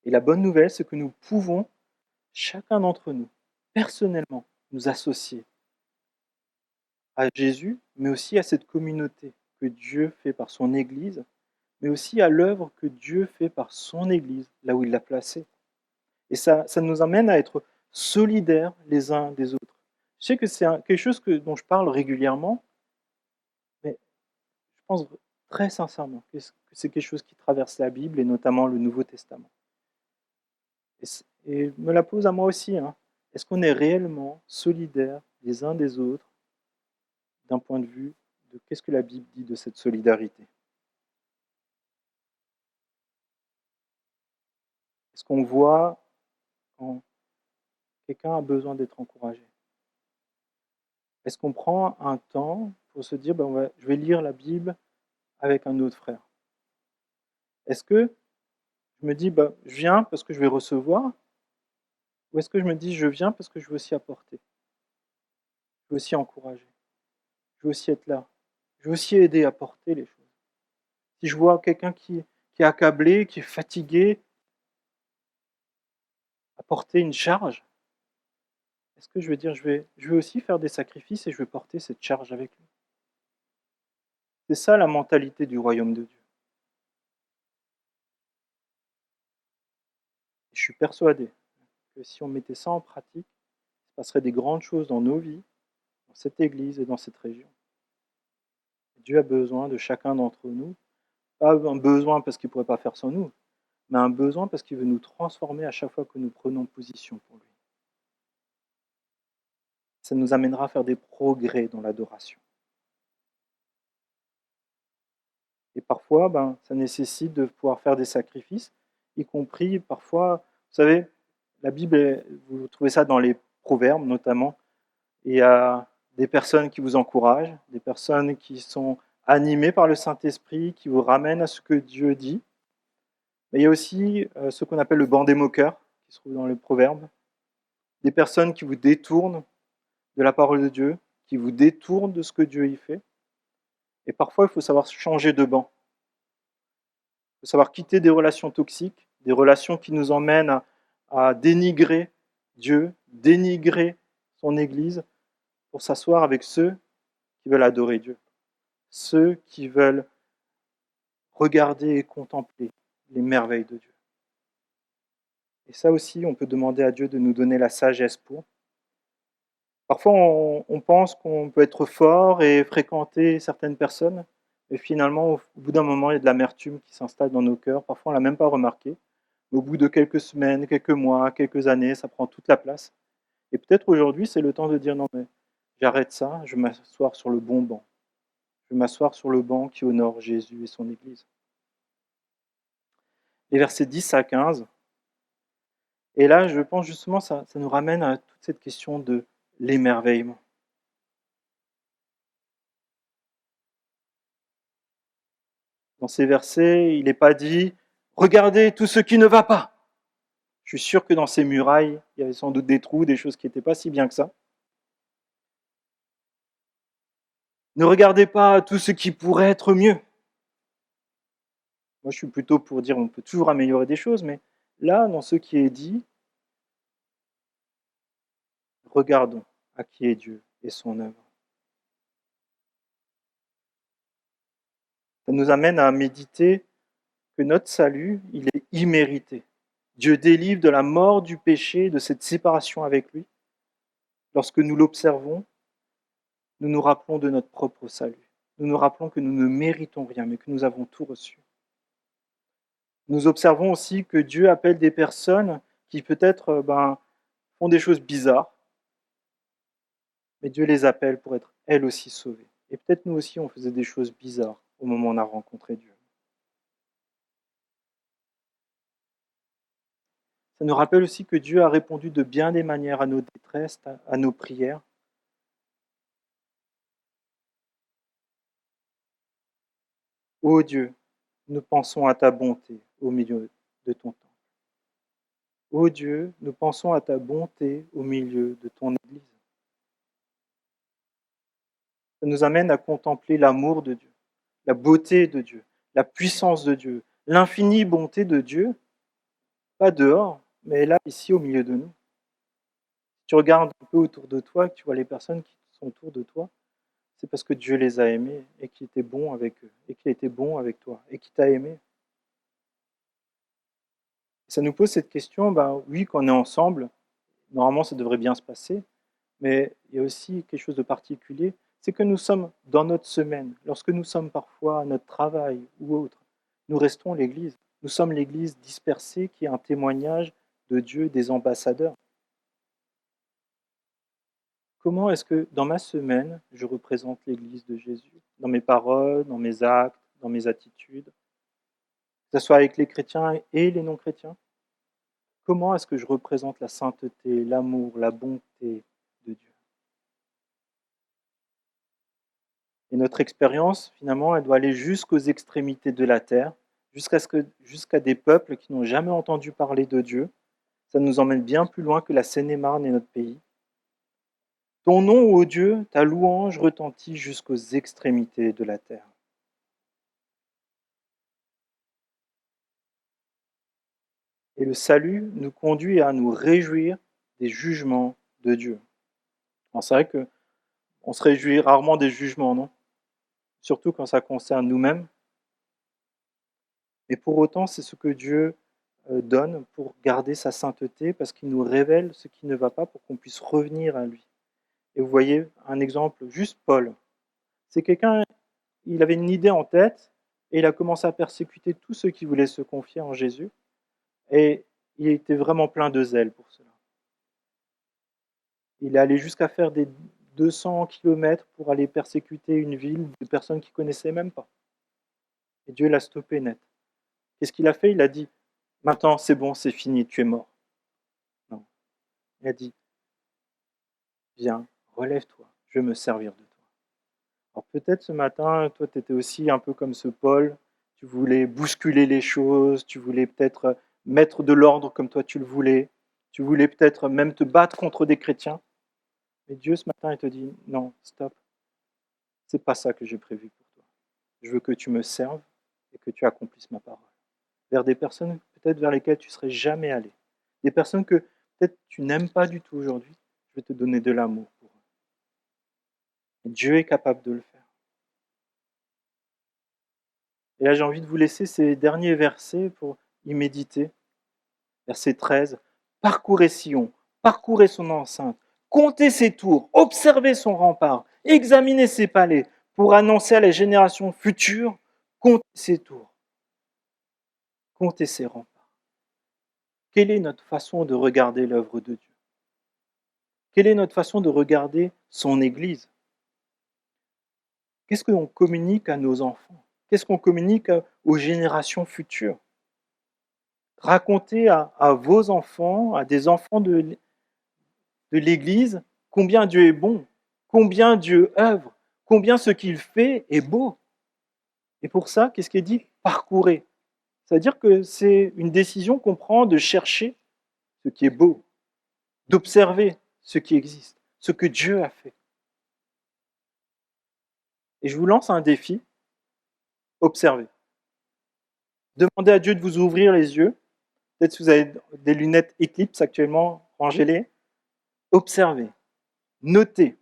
Et la bonne nouvelle, c'est que nous pouvons, chacun d'entre nous, personnellement, nous associer à Jésus, mais aussi à cette communauté que Dieu fait par son Église, mais aussi à l'œuvre que Dieu fait par son Église, là où il l'a placée. Et ça nous amène à être solidaires les uns des autres. Je sais que c'est quelque chose dont je parle régulièrement, mais je pense très sincèrement que c'est quelque chose qui traverse la Bible et notamment le Nouveau Testament. Et me la pose à moi aussi. Hein. Est-ce qu'on est réellement solidaires les uns des autres d'un point de vue de qu'est-ce que la Bible dit de cette solidarité? Est-ce qu'on voit quand quelqu'un a besoin d'être encouragé? Est-ce qu'on prend un temps pour se dire, je vais lire la Bible avec un autre frère? Est-ce que je me dis, je viens parce que je vais recevoir? Ou est-ce que je me dis, je viens parce que je veux aussi apporter? Je veux aussi encourager? Je veux aussi être là? Je veux aussi aider à porter les choses? Si je vois quelqu'un qui est accablé, qui est fatigué, à porter une charge, est-ce que je vais dire, je vais aussi faire des sacrifices et je vais porter cette charge avec lui? C'est ça la mentalité du royaume de Dieu. Je suis persuadé que si on mettait ça en pratique, il se passerait des grandes choses dans nos vies, dans cette église et dans cette région. Dieu a besoin de chacun d'entre nous, pas un besoin parce qu'il ne pourrait pas faire sans nous, mais un besoin parce qu'il veut nous transformer à chaque fois que nous prenons position pour lui. Ça nous amènera à faire des progrès dans l'adoration. Et parfois, ça nécessite de pouvoir faire des sacrifices, y compris parfois, vous savez, la Bible, vous trouvez ça dans les proverbes notamment, il y a des personnes qui vous encouragent, des personnes qui sont animées par le Saint-Esprit, qui vous ramènent à ce que Dieu dit. Mais il y a aussi ce qu'on appelle le banc des moqueurs, qui se trouve dans les proverbes, des personnes qui vous détournent de la parole de Dieu, qui vous détournent de ce que Dieu y fait. Et parfois, il faut savoir changer de banc. faut savoir quitter des relations toxiques, des relations qui nous emmènent à dénigrer Dieu, dénigrer son Église, pour s'asseoir avec ceux qui veulent adorer Dieu, ceux qui veulent regarder et contempler les merveilles de Dieu. Et ça aussi, on peut demander à Dieu de nous donner la sagesse pour. Parfois, on pense qu'on peut être fort et fréquenter certaines personnes, mais finalement, au bout d'un moment, il y a de l'amertume qui s'installe dans nos cœurs. Parfois, on ne l'a même pas remarqué. Mais au bout de quelques semaines, quelques mois, quelques années, ça prend toute la place. Et peut-être aujourd'hui, c'est le temps de dire non, mais j'arrête ça, je vais m'asseoir sur le bon banc. Je vais m'asseoir sur le banc qui honore Jésus et son Église. Les versets 10 à 15. Et là, je pense justement, ça nous ramène à toute cette question de l'émerveillement. Dans ces versets, il n'est pas dit « Regardez tout ce qui ne va pas ». Je suis sûr que dans ces murailles, il y avait sans doute des trous, des choses qui n'étaient pas si bien que ça. Ne regardez pas tout ce qui pourrait être mieux. Moi, je suis plutôt pour dire on peut toujours améliorer des choses, mais là, dans ce qui est dit, regardons à qui est Dieu et son œuvre. Ça nous amène à méditer que notre salut, il est immérité. Dieu délivre de la mort du péché, de cette séparation avec lui. Lorsque nous l'observons, nous nous rappelons de notre propre salut. Nous nous rappelons que nous ne méritons rien, mais que nous avons tout reçu. Nous observons aussi que Dieu appelle des personnes qui peut-être font des choses bizarres, mais Dieu les appelle pour être elles aussi sauvées. Et peut-être nous aussi, on faisait des choses bizarres au moment où on a rencontré Dieu. Ça nous rappelle aussi que Dieu a répondu de bien des manières à nos détresses, à nos prières. Ô Dieu, nous pensons à ta bonté au milieu de ton temps. Ô Dieu, nous pensons à ta bonté au milieu de ton Église. Ça nous amène à contempler l'amour de Dieu, la beauté de Dieu, la puissance de Dieu, l'infinie bonté de Dieu, pas dehors, mais là, ici, au milieu de nous. Si tu regardes un peu autour de toi, que tu vois les personnes qui sont autour de toi, c'est parce que Dieu les a aimés et qu'il était bon avec eux, et qu'il était bon avec toi, et qu'il t'a aimé. Ça nous pose cette question, oui, quand on est ensemble, normalement ça devrait bien se passer, mais il y a aussi quelque chose de particulier, c'est que nous sommes dans notre semaine, lorsque nous sommes parfois à notre travail ou autre, nous restons l'Église. Nous sommes l'Église dispersée qui est un témoignage de Dieu, des ambassadeurs. Comment est-ce que dans ma semaine, je représente l'Église de Jésus? Dans mes paroles, dans mes actes, dans mes attitudes, que ce soit avec les chrétiens et les non-chrétiens? Comment est-ce que je représente la sainteté, l'amour, la bonté de Dieu? Et notre expérience, finalement, elle doit aller jusqu'aux extrémités de la terre, jusqu'à des peuples qui n'ont jamais entendu parler de Dieu. Ça nous emmène bien plus loin que la Seine-et-Marne et notre pays. Ton nom, ô Dieu, ta louange retentit jusqu'aux extrémités de la terre. Et le salut nous conduit à nous réjouir des jugements de Dieu. Alors c'est vrai qu'on se réjouit rarement des jugements, non? Surtout quand ça concerne nous-mêmes. Mais pour autant, c'est ce que Dieu donne pour garder sa sainteté, parce qu'il nous révèle ce qui ne va pas pour qu'on puisse revenir à lui. Et vous voyez un exemple, juste Paul. C'est quelqu'un, il avait une idée en tête, et il a commencé à persécuter tous ceux qui voulaient se confier en Jésus. Et il était vraiment plein de zèle pour cela. Il est allé jusqu'à faire des 200 kilomètres pour aller persécuter une ville de personnes qu'il ne connaissait même pas. Et Dieu l'a stoppé net. Qu'est-ce qu'il a fait? Il a dit, maintenant c'est bon, c'est fini, tu es mort. Non. Il a dit, viens, relève-toi, je veux me servir de toi. Alors peut-être ce matin, toi tu étais aussi un peu comme ce Paul, tu voulais bousculer les choses, tu voulais peut-être mettre de l'ordre comme toi tu le voulais, tu voulais peut-être même te battre contre des chrétiens. Mais Dieu ce matin, il te dit, non, stop, c'est pas ça que j'ai prévu pour toi. Je veux que tu me serves et que tu accomplisses ma parole. vers des personnes peut-être vers lesquelles tu ne serais jamais allé. Des personnes que peut-être tu n'aimes pas du tout aujourd'hui. Je vais te donner de l'amour pour eux. Et Dieu est capable de le faire. Et là, j'ai envie de vous laisser ces derniers versets pour y méditer. Verset 13. Parcourez Sion, parcourez son enceinte, comptez ses tours, observez son rempart, examinez ses palais pour annoncer à les générations futures, comptez ses tours, comptez ses remparts. Quelle est notre façon de regarder l'œuvre de Dieu? Quelle est notre façon de regarder son Église? Qu'est-ce qu'on communique à nos enfants? Qu'est-ce qu'on communique aux générations futures? Racontez à vos enfants, à des enfants de l'Église, combien Dieu est bon, combien Dieu œuvre, combien ce qu'il fait est beau. Et pour ça, qu'est-ce qui est dit? Parcourez. C'est-à-dire que c'est une décision qu'on prend de chercher ce qui est beau, d'observer ce qui existe, ce que Dieu a fait. Et je vous lance un défi, observez. Demandez à Dieu de vous ouvrir les yeux. Peut-être si vous avez des lunettes Eclipse actuellement, rangez-les. Observez, notez,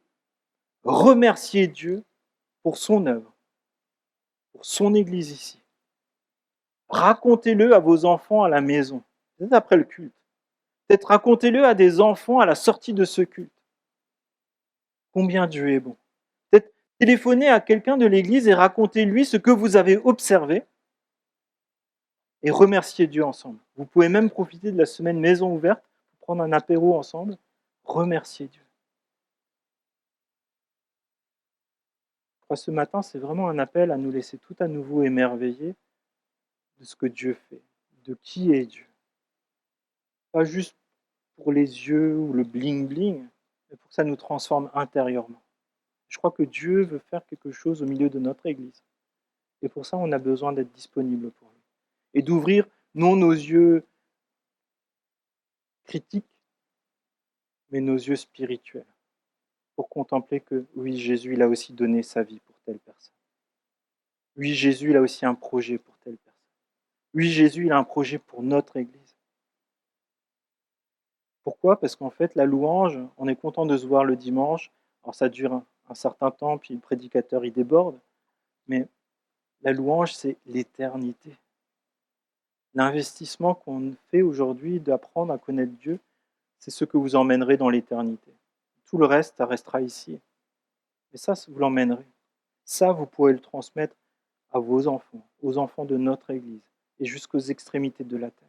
remerciez Dieu pour son œuvre, pour son Église ici. Racontez-le à vos enfants à la maison, peut-être après le culte. Peut-être racontez-le à des enfants à la sortie de ce culte. Combien Dieu est bon. Peut-être téléphonez à quelqu'un de l'Église et racontez-lui ce que vous avez observé et remerciez Dieu ensemble. Vous pouvez même profiter de la semaine maison ouverte pour prendre un apéro ensemble. Remerciez Dieu. Ce matin, c'est vraiment un appel à nous laisser tout à nouveau émerveiller de ce que Dieu fait, de qui est Dieu. Pas juste pour les yeux ou le bling-bling, mais pour que ça nous transforme intérieurement. Je crois que Dieu veut faire quelque chose au milieu de notre Église. Et pour ça, on a besoin d'être disponible pour lui. Et d'ouvrir non nos yeux critiques, mais nos yeux spirituels, pour contempler que oui, Jésus, il a aussi donné sa vie pour telle personne. Oui, Jésus, il a aussi un projet pour telle personne. Oui, Jésus, il a un projet pour notre Église. Pourquoi? Parce qu'en fait, la louange, on est content de se voir le dimanche. Alors ça dure un certain temps, puis le prédicateur, il déborde. Mais la louange, c'est l'éternité. L'investissement qu'on fait aujourd'hui d'apprendre à connaître Dieu, c'est ce que vous emmènerez dans l'éternité. Tout le reste, ça restera ici. Mais ça, vous l'emmènerez. Ça, vous pourrez le transmettre à vos enfants, aux enfants de notre Église, et jusqu'aux extrémités de la terre.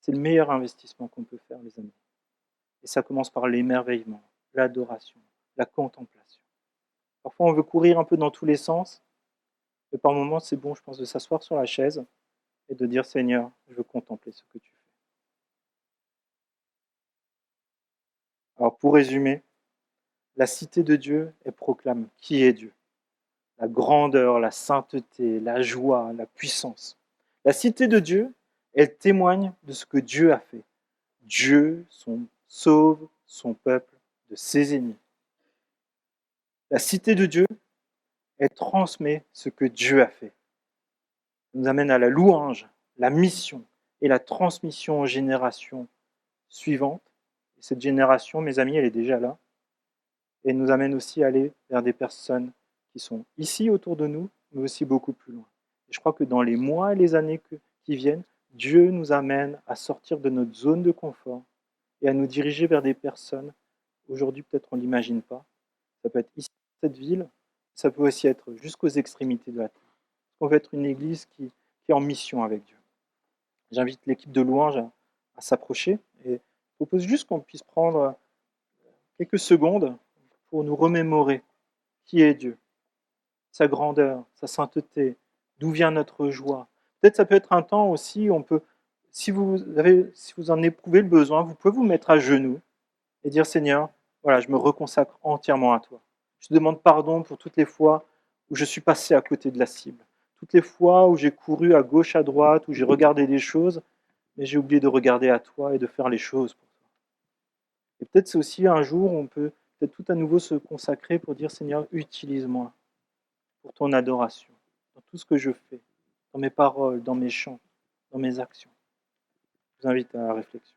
C'est le meilleur investissement qu'on peut faire, les amis. Et ça commence par l'émerveillement, l'adoration, la contemplation. Parfois, on veut courir un peu dans tous les sens, mais par moments, c'est bon, je pense, de s'asseoir sur la chaise et de dire, Seigneur, je veux contempler ce que tu fais. Alors, pour résumer, la cité de Dieu, elle proclame qui est Dieu. La grandeur, la sainteté, la joie, la puissance. La cité de Dieu, elle témoigne de ce que Dieu a fait. Dieu sauve son peuple de ses ennemis. La cité de Dieu, elle transmet ce que Dieu a fait. Elle nous amène à la louange, la mission et la transmission aux générations suivantes. Et cette génération, mes amis, elle est déjà là. Et elle nous amène aussi à aller vers des personnes qui sont ici autour de nous, mais aussi beaucoup plus loin. Et je crois que dans les mois et les années qui viennent, Dieu nous amène à sortir de notre zone de confort et à nous diriger vers des personnes. Aujourd'hui, peut-être on ne l'imagine pas. Ça peut être ici, dans cette ville, ça peut aussi être jusqu'aux extrémités de la terre. On veut être une église qui est en mission avec Dieu. J'invite l'équipe de louange à s'approcher et propose juste qu'on puisse prendre quelques secondes pour nous remémorer qui est Dieu, sa grandeur, sa sainteté, d'où vient notre joie. Peut-être ça peut être un temps aussi, on peut, si vous en éprouvez le besoin, vous pouvez vous mettre à genoux et dire Seigneur, voilà, je me reconsacre entièrement à toi. Je te demande pardon pour toutes les fois où je suis passé à côté de la cible, toutes les fois où j'ai couru à gauche, à droite, où j'ai regardé des choses, mais j'ai oublié de regarder à toi et de faire les choses pour toi. Et peut-être c'est aussi un jour où on peut peut-être tout à nouveau se consacrer pour dire Seigneur, utilise-moi pour ton adoration, dans tout ce que je fais, dans mes paroles, dans mes chants. dans mes actions. Je vous invite à la réflexion.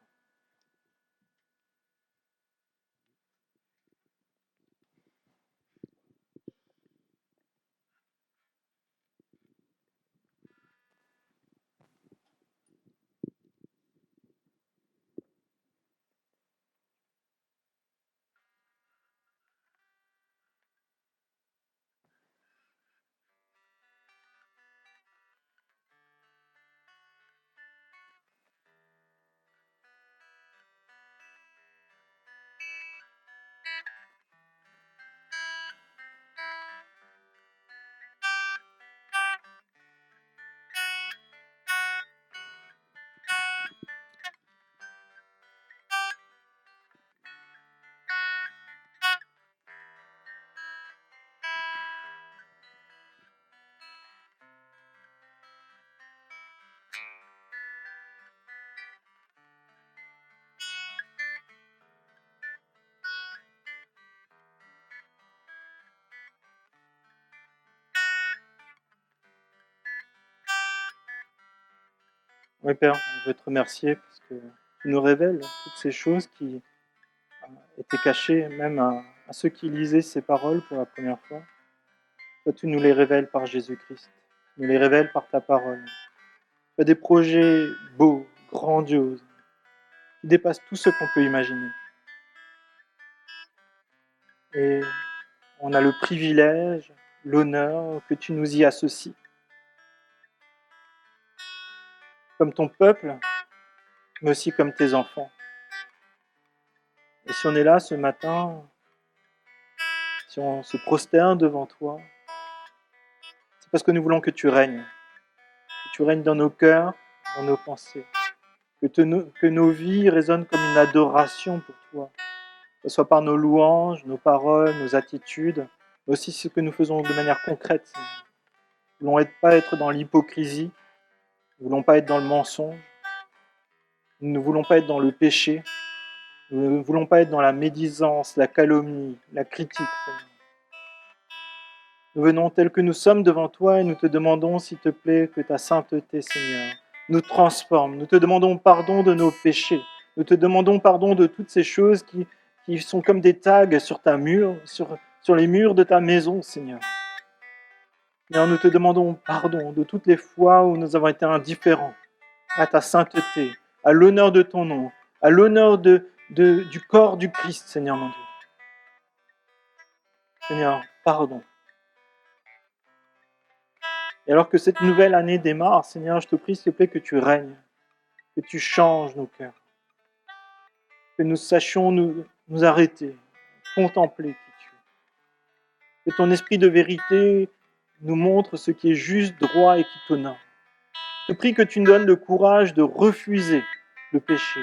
Oui, Père, je veux te remercier parce que tu nous révèles toutes ces choses qui étaient cachées même à ceux qui lisaient ces paroles pour la première fois. Toi, tu nous les révèles par Jésus-Christ. Tu nous les révèles par ta parole. Tu as des projets beaux, grandioses, qui dépassent tout ce qu'on peut imaginer. Et on a le privilège, l'honneur que tu nous y associes. Comme ton peuple, mais aussi comme tes enfants. Et si on est là ce matin, si on se prosterne devant toi, c'est parce que nous voulons que tu règnes dans nos cœurs, dans nos pensées, que nos vies résonnent comme une adoration pour toi, que ce soit par nos louanges, nos paroles, nos attitudes, mais aussi ce que nous faisons de manière concrète. Nous ne voulons pas être dans l'hypocrisie, nous ne voulons pas être dans le mensonge, nous ne voulons pas être dans le péché, nous ne voulons pas être dans la médisance, la calomnie, la critique. Nous venons tels que nous sommes devant toi et nous te demandons, s'il te plaît, que ta sainteté, Seigneur, nous transforme. Nous te demandons pardon de nos péchés. Nous te demandons pardon de toutes ces choses qui sont comme des tags sur ta mur, sur les murs de ta maison, Seigneur. Seigneur, nous te demandons pardon de toutes les fois où nous avons été indifférents à ta sainteté, à l'honneur de ton nom, à l'honneur du corps du Christ, Seigneur mon Dieu. Seigneur, pardon. Et alors que cette nouvelle année démarre, Seigneur, je te prie, s'il te plaît, que tu règnes, que tu changes nos cœurs, que nous sachions nous arrêter, contempler qui tu es. Que ton esprit de vérité nous montre ce qui est juste, droit et qui t'honore. Je te prie que tu nous donnes le courage de refuser le péché,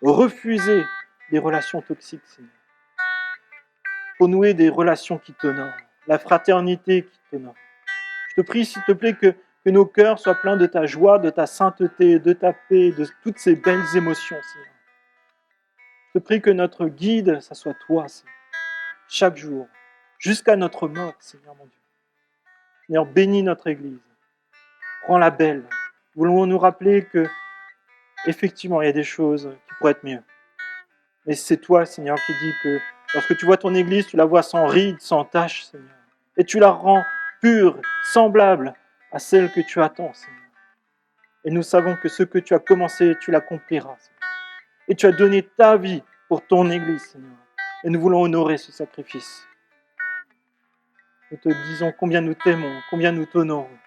refuser les relations toxiques, Seigneur, pour nouer des relations qui t'honorent, la fraternité qui t'honore. Je te prie, s'il te plaît, que nos cœurs soient pleins de ta joie, de ta sainteté, de ta paix, de toutes ces belles émotions, Seigneur. Je te prie que notre guide, ça soit toi, Seigneur, chaque jour, jusqu'à notre mort, Seigneur mon Dieu. Seigneur, bénis notre Église, rends-la belle. Voulons nous rappeler que, effectivement, il y a des choses qui pourraient être mieux. Mais c'est toi, Seigneur, qui dis que lorsque tu vois ton Église, tu la vois sans ride, sans tache, Seigneur. Et tu la rends pure, semblable à celle que tu attends, Seigneur. Et nous savons que ce que tu as commencé, tu l'accompliras, Seigneur. Et tu as donné ta vie pour ton Église, Seigneur. Et nous voulons honorer ce sacrifice. Nous te disons combien nous t'aimons, combien nous t'honorons.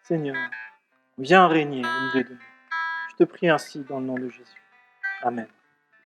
Seigneur, viens régner au milieu de nous. Je te prie ainsi dans le nom de Jésus. Amen.